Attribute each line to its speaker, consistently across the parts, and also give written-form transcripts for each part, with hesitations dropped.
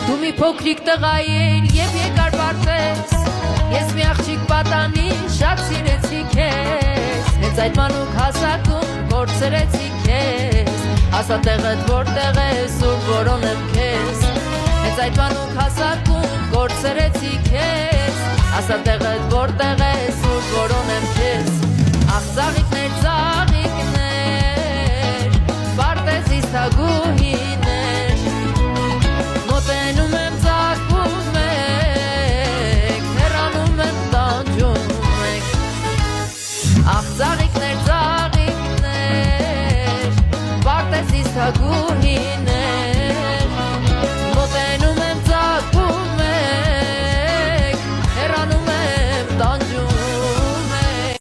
Speaker 1: Դու մի փոքրիկ տղա ես եւ եկար բարձես Ես մի աղջիկ պատանի շատ սիրեցի քեզ Հենց այդ մանուկ հասակում կորցրեցի քեզ Ասա տեղդ որտեղ ես ու որոնեմ քեզ Հենց այդ մանուկ հասակում կորցրեցի քեզ Ասա տեղդ որտեղ ես ու որոնեմ քեզ Ախ ծաղիկներ ծաղիկներ Պարտեզիս թագուհիներ Մոտենում եմ ծաղկում եք Հեռանում եմ տանջում եք Ախ ծաղիկներ ծաղիկներ Պարտեզիս թագուհիներ Մոտենում եմ ծաղկում եք Հեռանում եմ տանջում եք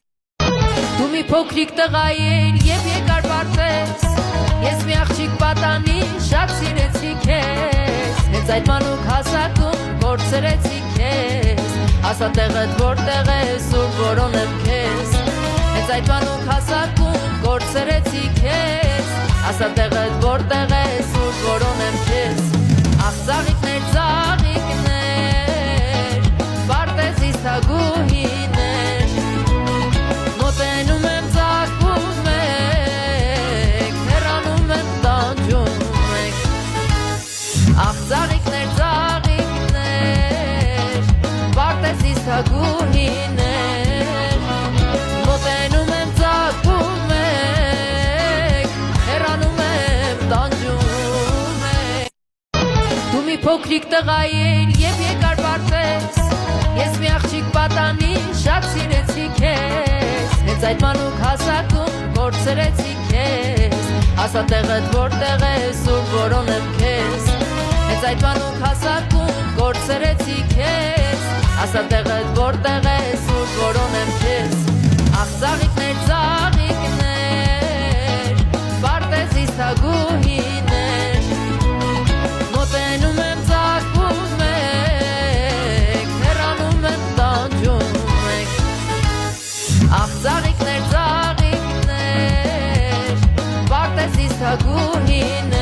Speaker 1: Դու մի փոքրիկ տղա ես եւ եկար բարձես Ես մի աղջիկ պատանի շատ սիրեցի քեզ Հենց այդ մանուկ հասակում կորցրեցի քեզ Ասա տեղդ որտեղ ես ու որոնեմ քեզ Հենց այդ մանուկ հասակում կորցրեցի քեզ Ասա տեղդ որտեղ ես ու որոնեմ քեզ Ախ ծաղիկներ ծաղիկներ Պարտեզիս թագուհիներ Մոտենում եմ ծաղկում եք Հեռանում եմ տանջում եք Ախ ծաղիկներ ծաղիկներ Պարտեզիս թագուհիներ Մոտենում եմ ծաղկում եք Հեռանում եմ տանջում եք Դու մի փոքրիկ տղա ես եւ եկար բարձես Ես մի աղջիկ պատանի շատ սիրեցի քեզ Հենց այդ մանուկ հասակում կորցրեցի քեզ Ասա տեղդ որտեղ ես ու որոնեմ քեզ Հենց այդ մանուկ հասակում կորցրեցի քեզ Ասա տեղդ որտեղ ես ու որոնեմ քեզ Ախ ծաղիկներ ծաղիկներ Պարտեզիս թագուհիներ Մոտենում եմ ծաղկում եք Հեռանում եմ տանջում եք Ախ ծաղիկներ ծաղիկներ Պարտեզիս թագուհիներ